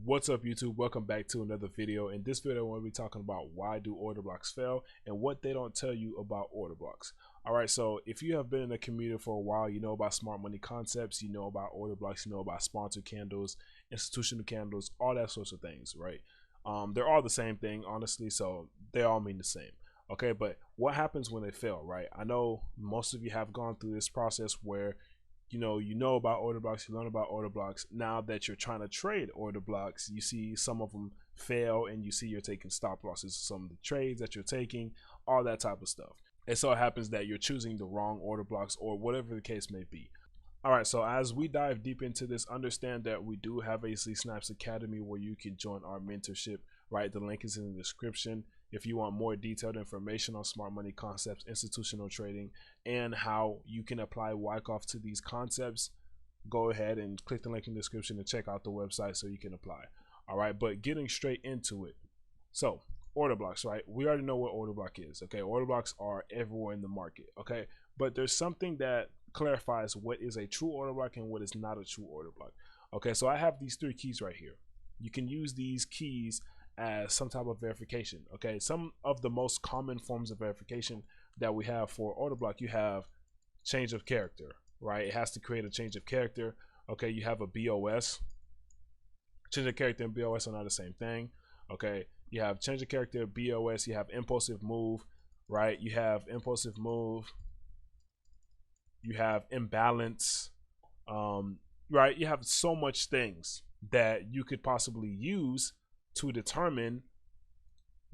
What's up, YouTube? Welcome back to another video. In this video, we'll be talking about why do order blocks fail and what they don't tell you about order blocks. All right, so if you have been in the community for a while, you know about smart money concepts, you know about order blocks, you know about sponsored candles, institutional candles, all that sorts of things, right? They're all the same thing, honestly, so they all mean the same. Okay, but what happens when they fail, right? I know most of you have gone through this process where you know about order blocks, you learn about order blocks. Now that you're trying to trade order blocks, you see some of them fail and you see you're taking stop losses, some of the trades that you're taking, all that type of stuff. It so happens that you're choosing the wrong order blocks or whatever the case may be. All right, so as we dive deep into this, understand that we do have a ZSNIPES Academy where you can join our mentorship, right? The link is in the description. If you want more detailed information on smart money concepts, institutional trading, and how you can apply Wyckoff to these concepts, go ahead and click the link in the description and check out the website so you can apply. All right, but getting straight into it. So order blocks, right? We already know what order block is. Okay, order blocks are everywhere in the market. Okay, but there's something that clarifies what is a true order block and what is not a true order block. Okay, so I have these three keys right here. You can use these keys as some type of verification. Okay, some of the most common forms of verification that we have for order block, you have change of character, right? It has to create a change of character. Okay, you have a BOS. Change of character and BOS are not the same thing. Okay, you have change of character, BOS, you have impulsive move, right? You have impulsive move, you have imbalance, right? You have so much things that you could possibly use to determine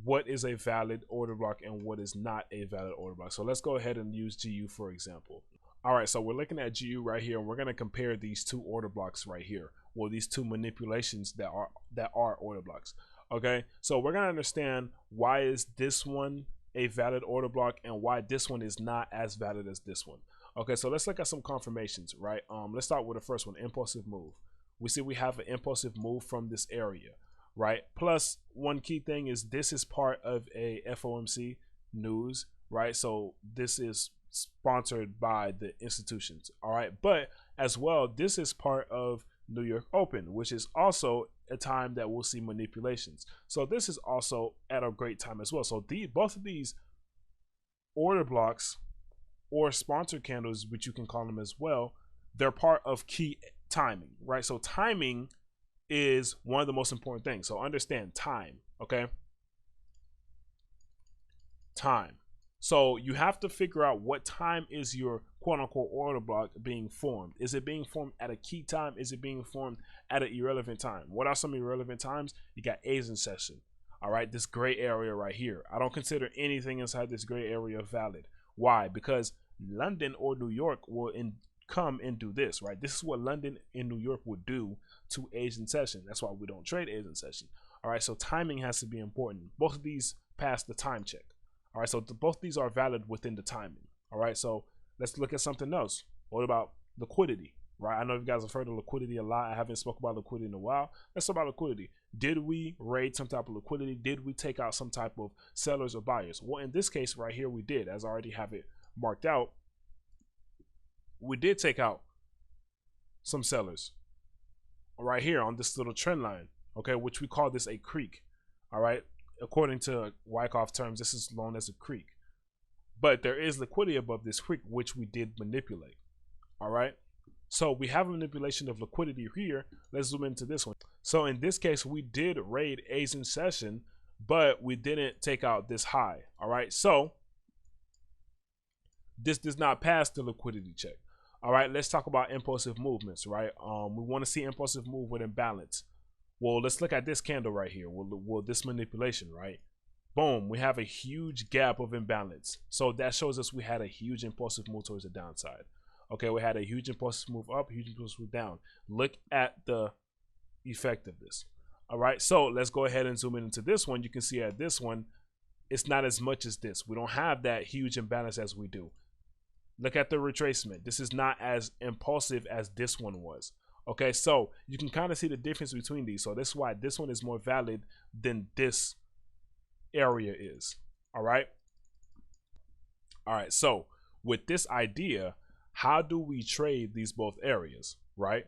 what is a valid order block and what is not a valid order block. So let's go ahead and use GU for example. All right, so we're looking at GU right here, and we're going to compare these two order blocks right here. Well, these two manipulations that are order blocks. Okay, so we're going to understand why is this one a valid order block and why this one is not as valid as this one. Okay, so let's look at some confirmations, right? Let's start with the first one, impulsive move. We see we have an impulsive move from this area, right? Plus, one key thing is this is part of a FOMC news, right? So this is sponsored by the institutions, all right? But as well, this is part of New York Open, which is also a time that we'll see manipulations. So this is also at a great time as well. So both of these order blocks or sponsored candles, which you can call them as well, they're part of key timing, right? So timing is one of the most important things. So understand time, okay? Time. So you have to figure out what time is your quote unquote order block being formed. Is it being formed at a key time? Is it being formed at an irrelevant time? What are some irrelevant times? You got A's in session. All right, this gray area right here. I don't consider anything inside this gray area valid. Why? Because London or New York will come and do this, right? This is what London and New York would do to Asian session. That's why we don't trade Asian session. All right, so timing has to be important. Both of these pass the time check. All right, so both these are valid within the timing. All right, so let's look at something else. What about liquidity, right? I know you guys have heard of liquidity a lot. I haven't spoken about liquidity in a while. Let's talk about liquidity. Did we raid some type of liquidity? Did we take out some type of sellers or buyers? Well, in this case right here, we did, as I already have it marked out. We did take out some sellers right here on this little trend line, okay, which we call this a creek. All right, according to Wyckoff terms, this is known as a creek, but there is liquidity above this creek, which we did manipulate. All right, so we have a manipulation of liquidity here. Let's zoom into this one. So in this case, we did raid A's in session, but we didn't take out this high. All right, so this does not pass the liquidity check. All right, let's talk about impulsive movements, right? We want to see impulsive move with imbalance. Well, let's look at this candle right here. Well, this manipulation, right? Boom, we have a huge gap of imbalance. So that shows us we had a huge impulsive move towards the downside. Okay, we had a huge impulsive move up, huge impulsive move down. Look at the effect of this. All right, so let's go ahead and zoom in into this one. You can see at this one, it's not as much as this. We don't have that huge imbalance as we do. Look at the retracement. This is not as impulsive as this one was. Okay, so you can kind of see the difference between these. So that's why this one is more valid than this area is. All right. All right. So with this idea, how do we trade these both areas, right?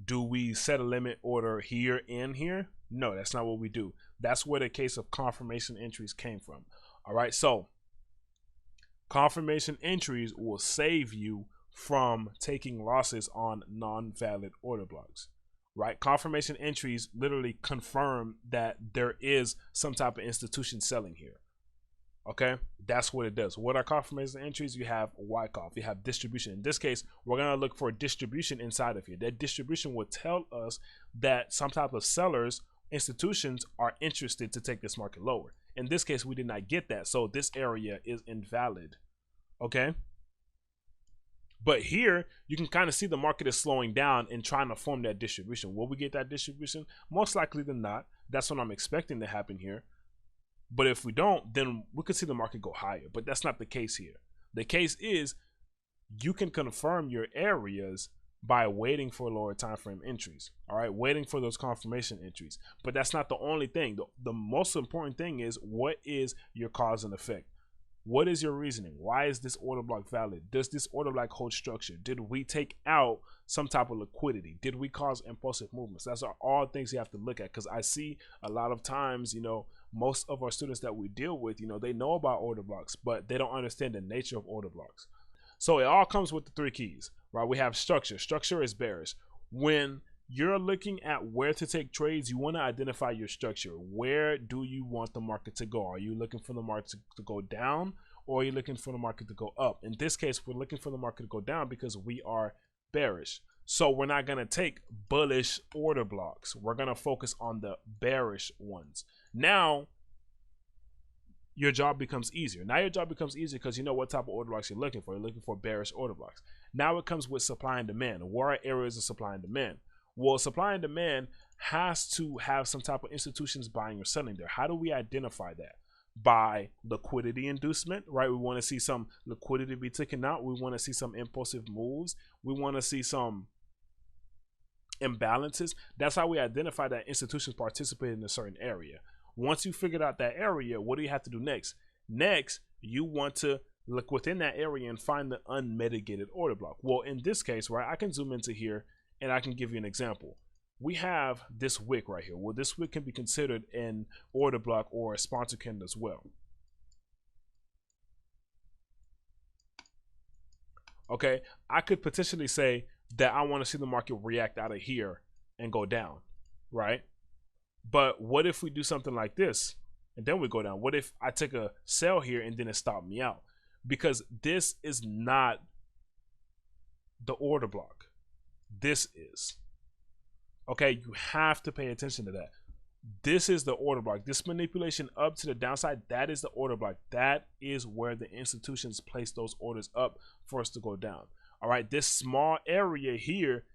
Do we set a limit order here and here? No, that's not what we do. That's where the case of confirmation entries came from. All right, so confirmation entries will save you from taking losses on non-valid order blocks. Right? Confirmation entries literally confirm that there is some type of institution selling here. Okay, that's what it does. What are confirmation entries? You have Wyckoff, you have distribution. In this case, we're gonna look for distribution inside of here. That distribution will tell us that some type of sellers, institutions, are interested to take this market lower. In this case, we did not get that, so this area is invalid. Okay, but here you can kind of see the market is slowing down and trying to form that distribution. Will we get that distribution? Most likely than not. That's what I'm expecting to happen here. But if we don't, then we could see the market go higher. But that's not the case here. The case is you can confirm your areas by waiting for lower time frame entries. All right, waiting for those confirmation entries. But that's not the only thing. The most important thing is, what is your cause and effect? What is your reasoning? Why is this order block valid? Does this order block hold structure? Did we take out some type of liquidity? Did we cause impulsive movements? That's all things you have to look at, because I see a lot of times, you know, most of our students that we deal with, you know, they know about order blocks, but they don't understand the nature of order blocks. So it all comes with the 3 keys, right? We have structure. Structure is bearish. When you're looking at where to take trades, you want to identify your structure. Where do you want the market to go? Are you looking for the market to go down, or are you looking for the market to go up? In this case, we're looking for the market to go down because we are bearish. So we're not going to take bullish order blocks. We're going to focus on the bearish ones. Now, your job becomes easier. Now your job becomes easier because you know what type of order blocks you're looking for. You're looking for bearish order blocks. Now it comes with supply and demand. Where are areas of supply and demand? Well, supply and demand has to have some type of institutions buying or selling there. How do we identify that? By liquidity inducement, right? We want to see some liquidity be taken out. We want to see some impulsive moves. We want to see some imbalances. That's how we identify that institutions participate in a certain area. Once you figured out that area, what do you have to do next? Next, you want to look within that area and find the unmitigated order block. Well, in this case, right, I can zoom into here and I can give you an example. We have this wick right here. Well, this wick can be considered an order block or a sponsor candle as well. Okay, I could potentially say that I want to see the market react out of here and go down, right? But what if we do something like this and then we go down? What if I take a sell here and then it stopped me out? Because this is not the order block. This is. Okay, you have to pay attention to that. This is the order block. This manipulation up to the downside, that is the order block. That is where the institutions place those orders up for us to go down. All right, this small area here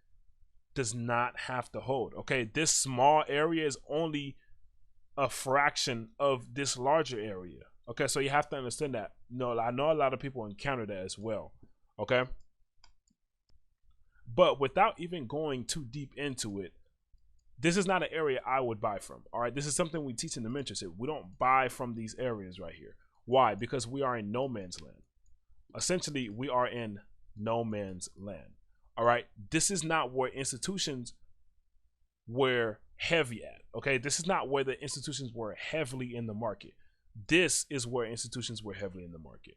does not have to hold. Okay, this small area is only a fraction of this larger area. Okay, so you have to understand that. No, I know a lot of people encounter that as well. Okay, but without even going too deep into it, this is not an area I would buy from. All right, this is something we teach in the mentorship. We don't buy from these areas right here. Why? Because we are in no man's land. Essentially, we are in no man's land. All right, this is not where institutions were heavy at. Okay, this is not where the institutions were heavily in the market. This is where institutions were heavily in the market.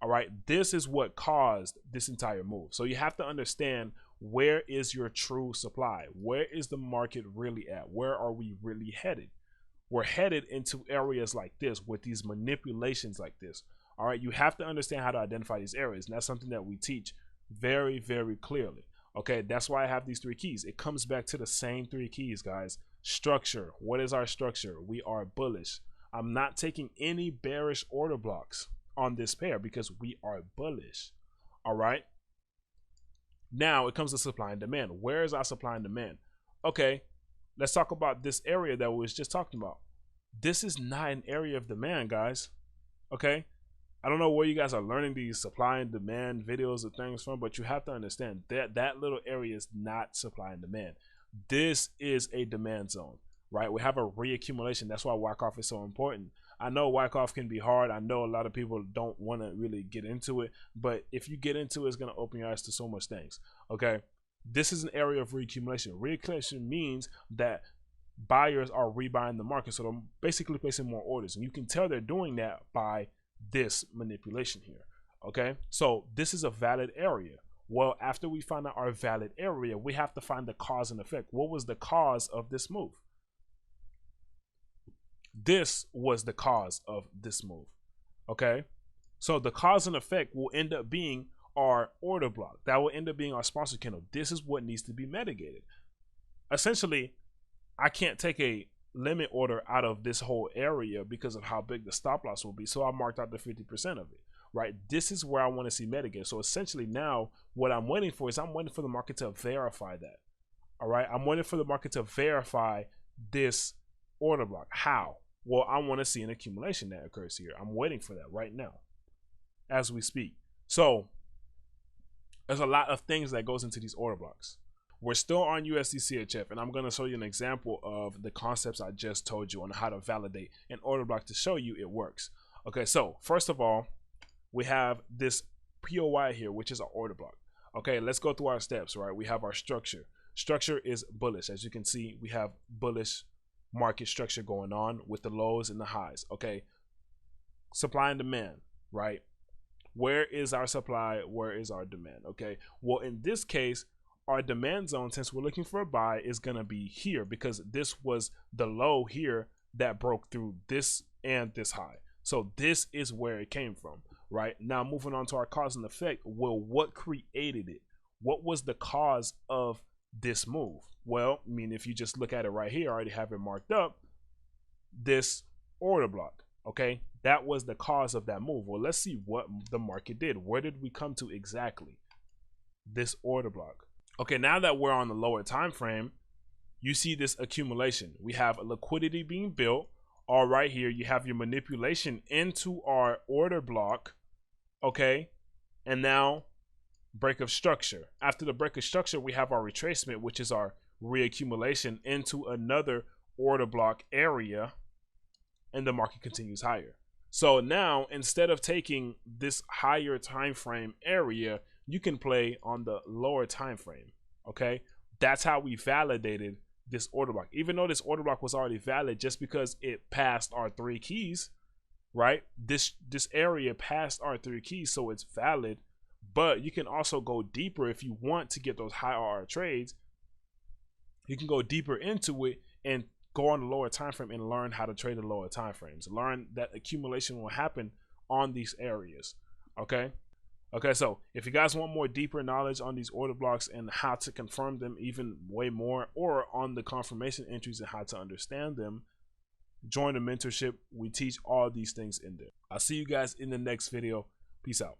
All right, this is what caused this entire move. So you have to understand, where is your true supply? Where is the market really at? Where are we really headed? We're headed into areas like this with these manipulations like this. All right, you have to understand how to identify these areas. And that's something that we teach very, very clearly. Okay, that's why I have these 3 keys. It comes back to the same 3 keys, guys. Structure. What is our structure? We are bullish. I'm not taking any bearish order blocks on this pair because we are bullish. All right. Now it comes to supply and demand. Where is our supply and demand? Okay, let's talk about this area that we was just talking about. This is not an area of demand, guys. Okay, I don't know where you guys are learning these supply and demand videos or things from, but you have to understand that that little area is not supply and demand. This is a demand zone, right? We have a reaccumulation. That's why Wyckoff is so important. I know Wyckoff can be hard. I know a lot of people don't want to really get into it, but if you get into it, it's going to open your eyes to so much things. Okay, This is an area of reaccumulation. Reaccumulation means that buyers are rebuying the market, so they're basically placing more orders, and you can tell they're doing that by this manipulation here. Okay, so this is a valid area. Well, after we find out our valid area, we have to find the cause and effect. What was the cause of this move? This was the cause of this move. Okay, so the cause and effect will end up being our order block. That will end up being our sponsor candle. This is what needs to be mitigated. Essentially, I can't take a limit order out of this whole area because of how big the stop loss will be. So I marked out the 50% of it, right? This is where I want to see mitigate. So essentially now what I'm waiting for is I'm waiting for the market to verify that. All right. I'm waiting for the market to verify this order block. How? Well, I want to see an accumulation that occurs here. I'm waiting for that right now as we speak. So there's a lot of things that goes into these order blocks. We're still on USD CHF, and I'm going to show you an example of the concepts I just told you on how to validate an order block to show you it works. Okay, so first of all, we have this POI here, which is our order block. Okay, let's go through our steps, right? We have our structure. Structure is bullish. As you can see, we have bullish market structure going on with the lows and the highs. Okay, supply and demand, right? Where is our supply? Where is our demand? Okay, well, in this case, our demand zone, since we're looking for a buy, is going to be here because this was the low here that broke through this and this high. So this is where it came from, right? Now moving on to our cause and effect. Well, what created it? What was the cause of this move? Well, I mean, if you just look at it right here, I already have it marked up, this order block. Okay, that was the cause of that move. Well, let's see what the market did. Where did we come to exactly? This order block. Okay, now that we're on the lower time frame, you see this accumulation. We have a liquidity being built. All right, here you have your manipulation into our order block. Okay, and now break of structure. After the break of structure, we have our retracement, which is our reaccumulation into another order block area, and the market continues higher. So now instead of taking this higher time frame area, you can play on the lower time frame. Okay, that's how we validated this order block. Even though this order block was already valid, just because it passed our 3 keys, right? This area passed our 3 keys, so it's valid. But you can also go deeper if you want to get those high RR trades. You can go deeper into it and go on the lower time frame and learn how to trade the lower time frames. Learn that accumulation will happen on these areas. Okay. Okay, so if you guys want more deeper knowledge on these order blocks and how to confirm them even way more, or on the confirmation entries and how to understand them, join the mentorship. We teach all these things in there. I'll see you guys in the next video. Peace out.